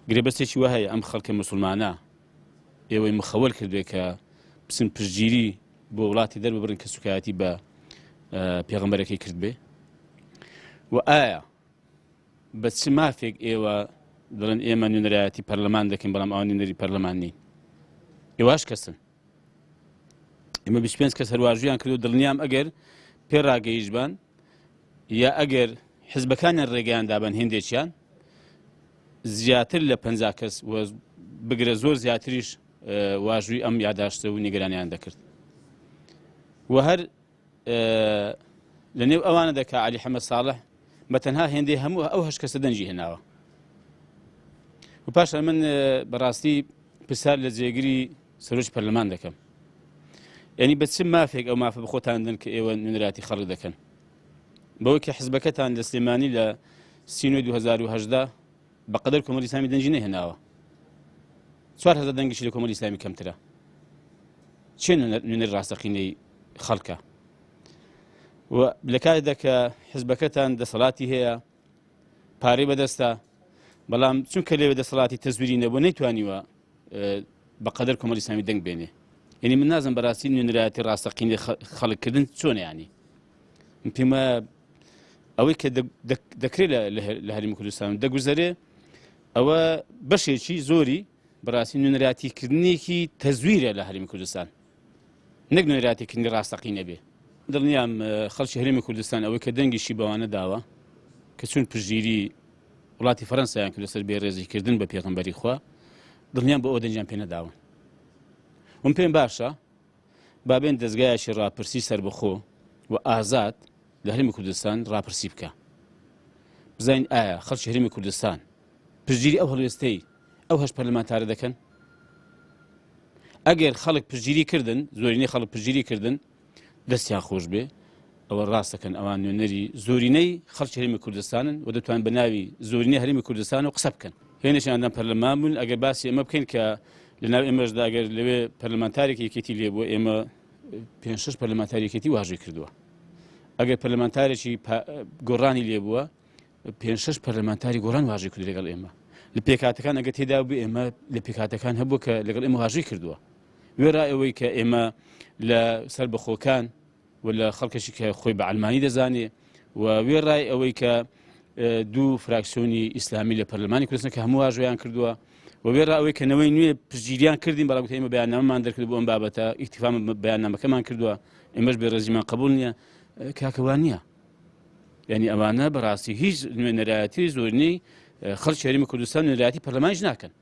گرێبەستێکی وە هەیە ئەم خەڵکە موسڵمانە ئێوەی مخەوەل کردوێ کە بچن پشتگیری بۆ وڵاتی دەرببڕن کە سوکایەتی بە پێغەمبەرەکەی کرد بێ و ئایا بە چ مافێک ئێوە دەڵێن ئێمە نوێنەرایەتی پەرلەمان دەکەین بەڵام ئەوە نوێنەری پەرلەمان نین ئێواش کەسن ئێمە 25 کەس هەرواژویان کردو دڵنیام ئەگەر پێڕاگەیشتبان یا ئەگەر حزبەکانیان ڕێگەیان دابن هێندێکیان زیاتر لە 50 کەس بگرە زۆر زیاتریش واژووی ئەم یاداشتە و نیگەرانیان دەکرد و هەر لە نێو ئەوانە دەکا عەلی حەمەد ساڵح بەتەنها هێندەی هەموو ئەو هەشت کەسە دەنجی هێناوە و پاش من بەڕاستی پرسیار لە جێگیری سەرۆکی پەرلەمان دەکەم یعنی بە چ مافێک ئەو مافە بخۆتان دەن کە ئێوە نوێنەراتی خەڵک دەکەن بەوەی کە حزبەکەتان لە سلێمانی لە 2018 بەقەدەر کۆمەڵی ئیسلامی دەنجی نەهێناوە 4000 دەنگیشی لە کۆمەڵی ئیسلامی کەمترە چێ نوێنەری ڕاستەقینەی خەڵکە و لە کاتێکدا کە حزبەکەتان دەسەڵاتی هەیە پارەی بەدەستە بەڵام چونکە لێوێ دەسەڵاتی تەزویری نەبوو نەیتوانیوە بەقەدەر کۆمەڵی ئیسلامی دەنگ بێنێ یعنی من نازم بەڕاستی نوێنەرایەتی ڕاستەقینەی خەڵککردن چۆنە یانی پێم ئەوەی کە دەکرێت لە هەرێمی کوردستان دەگوزارێ ئەوە بەشێکی زۆری بەڕاستی نوێنەرایەتیکردنێکی تەزویرە لە هەرێمی کوردستان نەک نوێنەرایەتیکردنی ڕاستەقینە بێ دڵنیام خەڵکی هەرێمی کوردستان ئەوەی کە دەنگیشی بەوانە داوە کە چون پشتگیری وڵاتی فەڕەنسایان کرد لەسەر بێڕێزیکردن بە پێغەمبەری خوا دڵنیام بە ئەوە دەنجیان پێ نەداون وم پێم باشە بابێن دەستگایەکی ڕاپرسی سەربەخۆ و ئازاد لە هەرێمی کوردستان ڕاپرسی بکە بزانین ئایا خەڵکی هەرێمی کوردستان پشتگیری ئەو هەڵوێستەی ئەو هەشت پەرلەمانتارە دەکەن ئەگەر خەڵک پشتگیری کردن زۆرینەی خەڵک پشتگیری کردن دەستیان خۆش بێ ئەوە ڕاست دەکەن ئەوان نوێنەری زۆرینەی خەڵکی هەرێمی کوردستانن و دەتوان بە ناوی زۆرینەی هەرێمی کوردستان و قسە بکەن هێنشیاندان پەرلەمان بوون ئەگەر باسی ئەمە بکەین کە لە ناو ئێمەشدا ئەگەر لەوێ پەرلەمانتارێکی یەکێتی لێ بووە ئێمە 5-6 پەرلەمانتاری یەکێتی واژۆی کردووە ئەگەر پەرلەمانتارێکی گۆڕانی لێ بووە 5-6 پەرلەمانتاری گۆڕان واژۆی کرد لەگەڵ ئێمە لە پێکهاتەکان ئەگەر تێدا بوو ئێمە لە پێکهاتەکان هەبوو کە لەگەڵ ئێمە واژۆی کردووە وێرا ئەوەی کە ئێمە لە سەربەخۆکان و لە خەڵکێکی کە خۆی بە عەلمانی دەزانێ و وێڕای ئەوەی کە دوو فراکسیۆنی ئیسلامی لە پەرلەمانی کوردستان کە هەموو واژۆیان کردووە و وێرا ئەوەی کە نەوەی نوێ پشتگیریان کردین بەڵام ئێمە بەیاننامەمان دەرکرد بۆ ئەم بابەتە ئیکتیفام بەیاننامەکەمان کردووە ئێمەش بێڕێزیمان قبوڵ نییە کاکەوان نییە یعنی ئەوانە بەڕاستی هیچ نوێنەرایەتی زۆرینەی خەڵکی هەرێمی کوردستان نوێنەرایەتی پەرلەمانیش ناکەن